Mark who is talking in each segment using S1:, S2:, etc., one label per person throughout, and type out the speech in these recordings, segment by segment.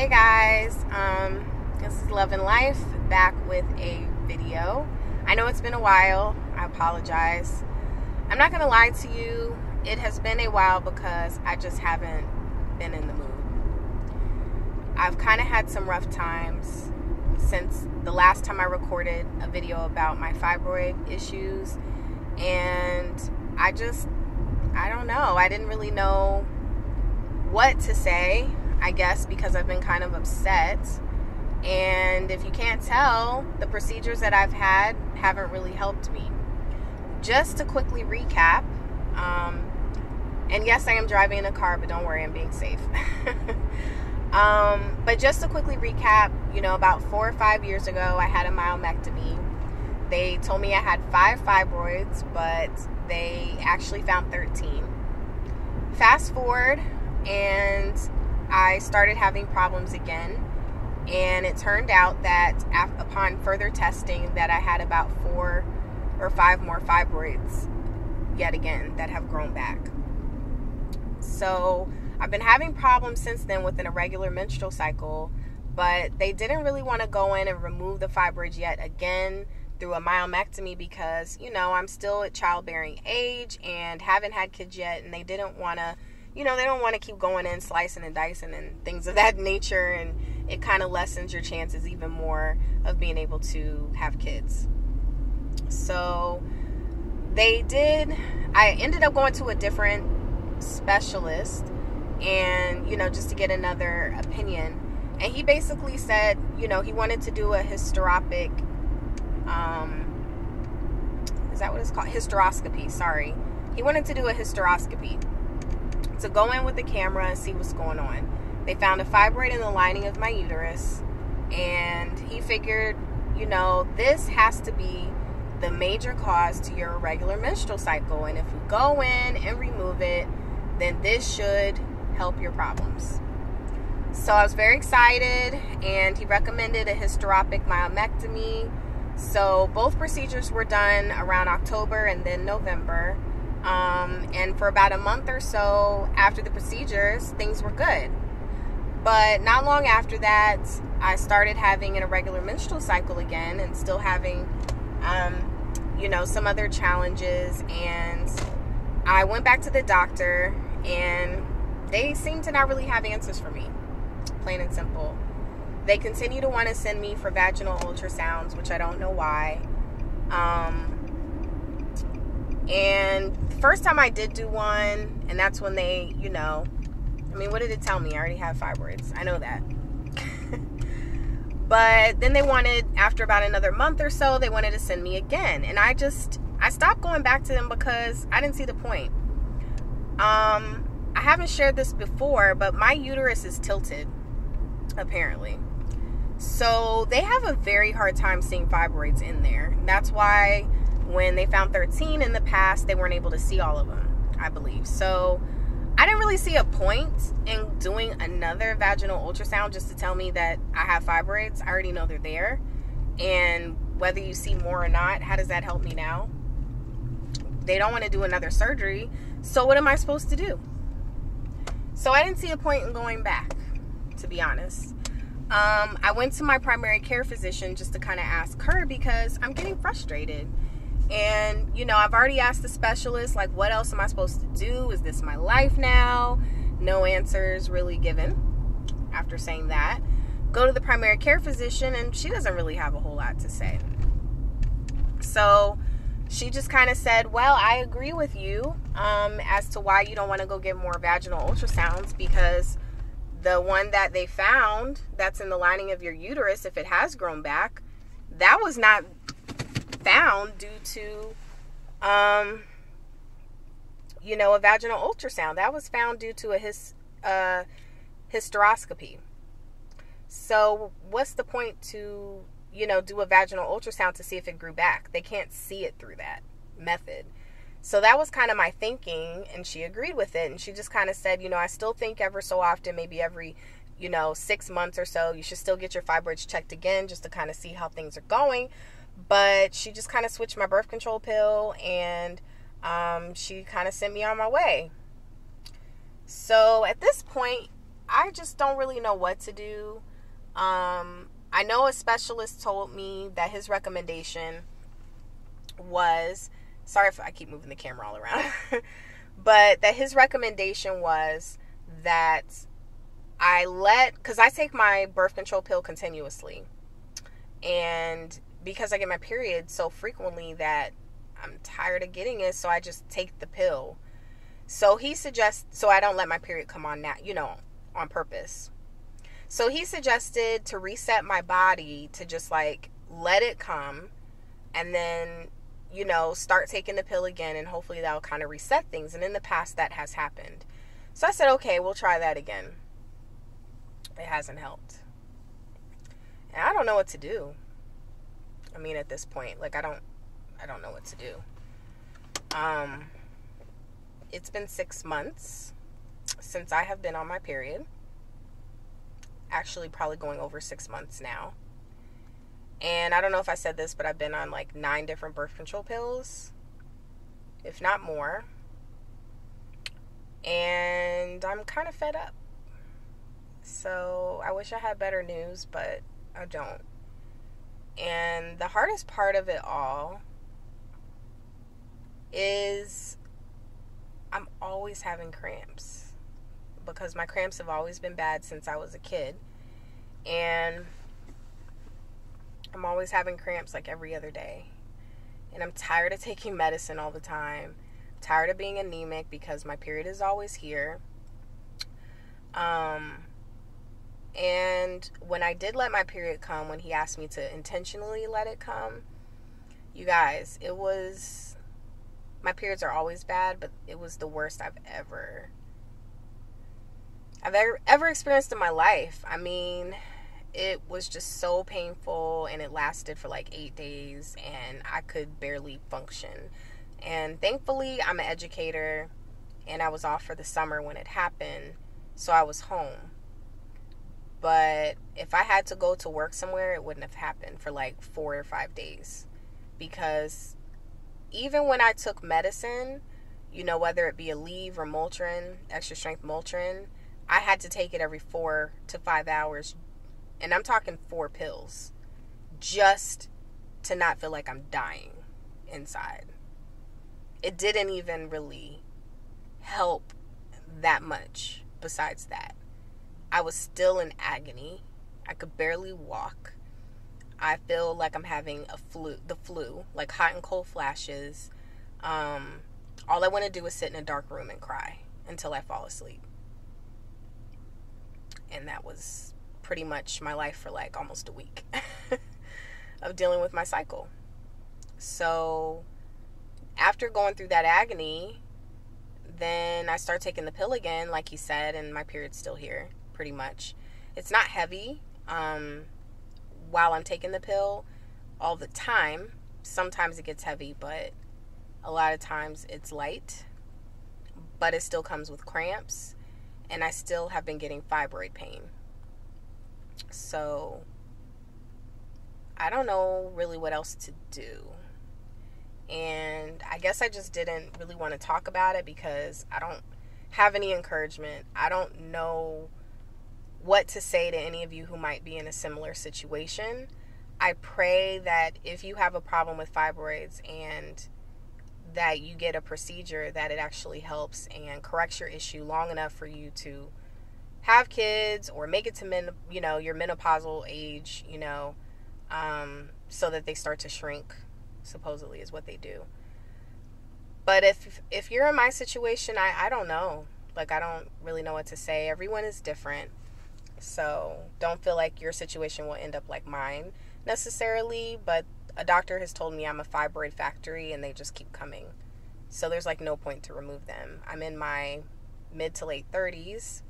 S1: Hey guys, this is Love and Life, back with a video. I know it's been a while. I apologize. I'm not gonna lie to you, it has been a while because I just haven't been in the mood. I've kind of had some rough times since the last time I recorded a video about my fibroid issues, and I don't know. I didn't really know what to say, I guess, because I've been kind of upset. And if you can't tell, the procedures that I've had haven't really helped me. Just to quickly recap, and yes, I am driving in a car, but don't worry, I'm being safe. But just to quickly recap, about 4 or 5 years ago, I had a myomectomy. They told me I had 5 fibroids, but they actually found 13. Fast forward, and I started having problems again, and it turned out that upon further testing that I had about 4 or 5 more fibroids yet again that have grown back. So I've been having problems since then with an irregular menstrual cycle, but they didn't really want to go in and remove the fibroids yet again through a myomectomy because, I'm still at childbearing age and haven't had kids yet, and they didn't want to they don't want to keep going in, slicing and dicing and things of that nature, and it kind of lessens your chances even more of being able to have kids. So I ended up going to a different specialist, and, just to get another opinion. And he basically said, he wanted to do a hysteroscopic, is that what it's called? Hysteroscopy, sorry. He wanted to do a hysteroscopy, to go in with the camera and see what's going on. They found a fibroid in the lining of my uterus, and he figured, this has to be the major cause to your irregular menstrual cycle, and if we go in and remove it, then this should help your problems. So I was very excited, and he recommended a hysteroscopic myomectomy. So both procedures were done around October and then November. And for about a month or so after the procedures, things were good. But not long after that, I started having an irregular menstrual cycle again, and still having, some other challenges. And I went back to the doctor, and they seem to not really have answers for me, plain and simple. They continue to want to send me for vaginal ultrasounds, which I don't know why. And the first time I did do one, and that's when they, what did it tell me? I already have fibroids. I know that. But then they wanted, after about another month or so, they wanted to send me again. And I stopped going back to them because I didn't see the point. I haven't shared this before, but my uterus is tilted, apparently. So they have a very hard time seeing fibroids in there. That's why when they found 13 in the past, they weren't able to see all of them, I believe. So I didn't really see a point in doing another vaginal ultrasound just to tell me that I have fibroids. I already know they're there. And whether you see more or not, how does that help me now? They don't want to do another surgery. So what am I supposed to do? So I didn't see a point in going back, to be honest. I went to my primary care physician just to kind of ask her because I'm getting frustrated. And, I've already asked the specialist, what else am I supposed to do? Is this my life now? No answers really given after saying that. Go to the primary care physician, and she doesn't really have a whole lot to say. So she just kind of said, well, I agree with you as to why you don't want to go get more vaginal ultrasounds, because the one that they found that's in the lining of your uterus, if it has grown back, that was not found due to a vaginal ultrasound. That was found due to a hysteroscopy. So what's the point to do a vaginal ultrasound to see if it grew back? They can't see it through that method. So that was kind of my thinking, and she agreed with it. And she just kind of said, I still think ever so often, maybe every 6 months or so, you should still get your fibroids checked again just to kind of see how things are going. But she just kind of switched my birth control pill, and she kind of sent me on my way. So at this point, I just don't really know what to do. I know a specialist told me that his recommendation was, sorry if I keep moving the camera all around, but that his recommendation was that because I take my birth control pill continuously, and because I get my period so frequently that I'm tired of getting it, so I just take the pill. So he suggests, so I don't let my period come on now, on purpose. So he suggested to reset my body to just like let it come, and then, start taking the pill again, and hopefully that'll kind of reset things. And in the past that has happened. So I said, okay, we'll try that again. It hasn't helped. And I don't know what to do. I mean, at this point, like, I don't know what to do. It's been 6 months since I have been on my period. Actually, probably going over 6 months now. And I don't know if I said this, but I've been on like 9 different birth control pills, if not more. And I'm kind of fed up. So I wish I had better news, but I don't. And the hardest part of it all is I'm always having cramps, because my cramps have always been bad since I was a kid. And I'm always having cramps like every other day. And I'm tired of taking medicine all the time. I'm tired of being anemic because my period is always here. And when I did let my period come, when he asked me to intentionally let it come, you guys, my periods are always bad, but it was the worst I've ever experienced in my life. I mean, it was just so painful, and it lasted for like 8 days, and I could barely function. And thankfully, I'm an educator, and I was off for the summer when it happened, so I was home. But if I had to go to work somewhere, it wouldn't have happened for like 4 or 5 days. Because even when I took medicine, whether it be Aleve or Motrin, extra strength Motrin, I had to take it every 4 to 5 hours. And I'm talking 4 pills, just to not feel like I'm dying inside. It didn't even really help that much besides that. I was still in agony. I could barely walk. I feel like I'm having the flu, like hot and cold flashes. All I want to do is sit in a dark room and cry until I fall asleep. And that was pretty much my life for like almost a week of dealing with my cycle. So after going through that agony, then I start taking the pill again, like he said, and my period's still here, pretty much. It's not heavy while I'm taking the pill all the time. Sometimes it gets heavy, but a lot of times it's light. But it still comes with cramps, and I still have been getting fibroid pain. So I don't know really what else to do. And I guess I just didn't really want to talk about it because I don't have any encouragement. I don't know what to say to any of you who might be in a similar situation. I pray that if you have a problem with fibroids and that you get a procedure, that it actually helps and corrects your issue long enough for you to have kids or make it to your menopausal age, so that they start to shrink, supposedly is what they do. But if you're in my situation, I don't know. Like, I don't really know what to say. Everyone is different. So don't feel like your situation will end up like mine necessarily, but a doctor has told me I'm a fibroid factory and they just keep coming. So there's like no point to remove them. I'm in my mid to late 30s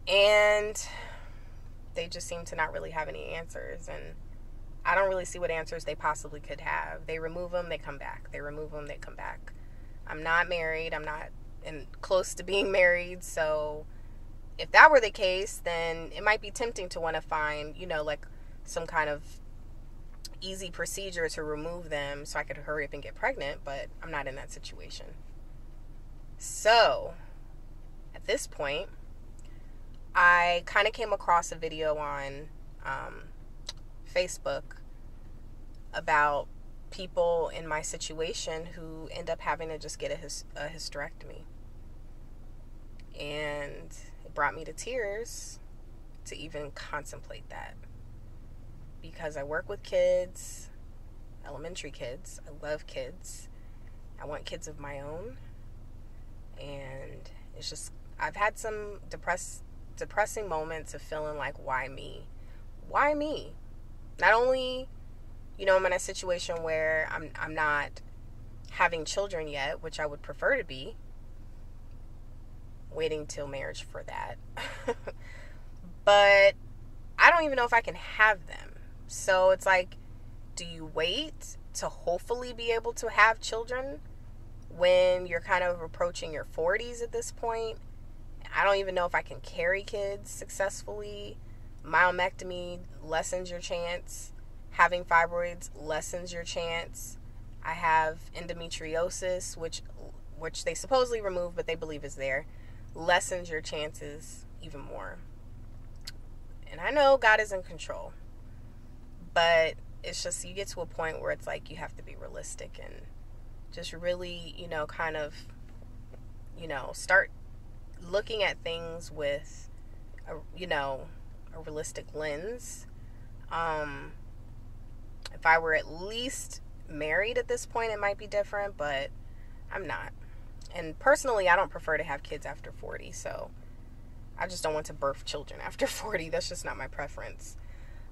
S1: and they just seem to not really have any answers, and I don't really see what answers they possibly could have. They remove them, they come back. They remove them, they come back. I'm not married. I'm not close to being married, so if that were the case, then it might be tempting to want to find, like some kind of easy procedure to remove them so I could hurry up and get pregnant, but I'm not in that situation. So, at this point, I kind of came across a video on Facebook about people in my situation who end up having to just get a hysterectomy. And it brought me to tears to even contemplate that. Because I work with kids, elementary kids. I love kids. I want kids of my own. And it's just, I've had some depressing moments of feeling like, why me? Why me? Not only, you know, I'm in a situation where I'm not having children yet, which I would prefer to be, waiting till marriage for that. But I don't even know if I can have them. So it's like, do you wait to hopefully be able to have children when you're kind of approaching your 40s at this point? I don't even know if I can carry kids successfully. Myomectomy lessens your chance. Having fibroids lessens your chance. I have endometriosis, which they supposedly remove, but they believe is there. Lessens your chances even more. And I know God is in control, but it's just, you get to a point where it's like you have to be realistic and just really, you know, kind of, you know, start looking at things with a realistic lens. If I were at least married at this point, it might be different, but I'm not. And personally, I don't prefer to have kids after 40, so I just don't want to birth children after 40. That's just not my preference.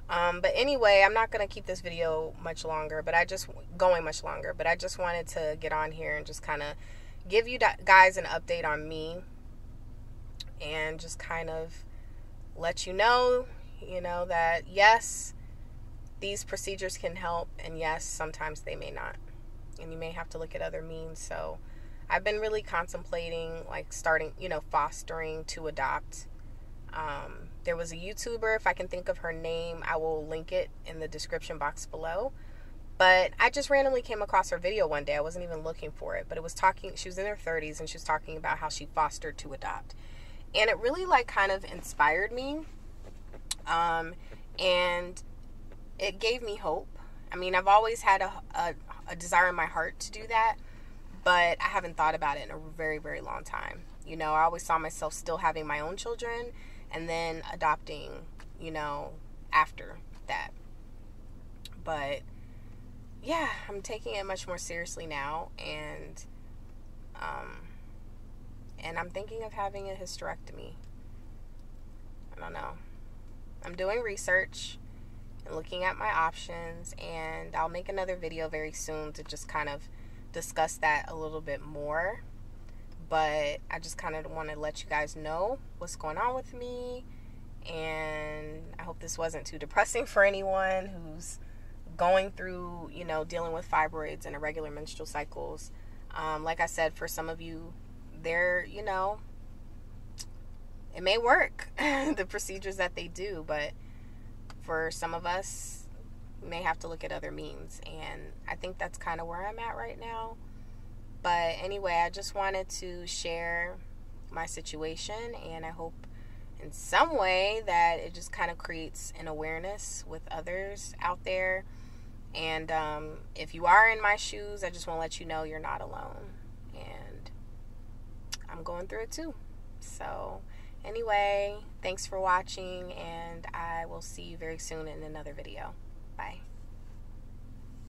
S1: But anyway, I'm not going to keep this video much longer, but I just wanted to get on here and just kind of give you guys an update on me and just kind of let you know, that yes, these procedures can help, and yes, sometimes they may not, and you may have to look at other means. So I've been really contemplating, like, starting, fostering to adopt. There was a YouTuber, if I can think of her name, I will link it in the description box below. But I just randomly came across her video one day. I wasn't even looking for it, but it was she was in her 30s, and she was talking about how she fostered to adopt. And it really, kind of inspired me. And it gave me hope. I mean, I've always had a desire in my heart to do that, but I haven't thought about it in a very, very long time. I always saw myself still having my own children and then adopting, after that. But yeah, I'm taking it much more seriously now, and I'm thinking of having a hysterectomy. I don't know. I'm doing research and looking at my options, and I'll make another video very soon to just kind of discuss that a little bit more. But I just kind of want to let you guys know what's going on with me, and I hope this wasn't too depressing for anyone who's going through, dealing with fibroids and irregular menstrual cycles. Like I said, for some of you, it may work, the procedures that they do, but for some of us, we may have to look at other means, and I think that's kind of where I'm at right now. But anyway, I just wanted to share my situation, and I hope in some way that it just kind of creates an awareness with others out there. And if you are in my shoes, I just want to let you know you're not alone, and I'm going through it too. So anyway, thanks for watching, and I will see you very soon in another video.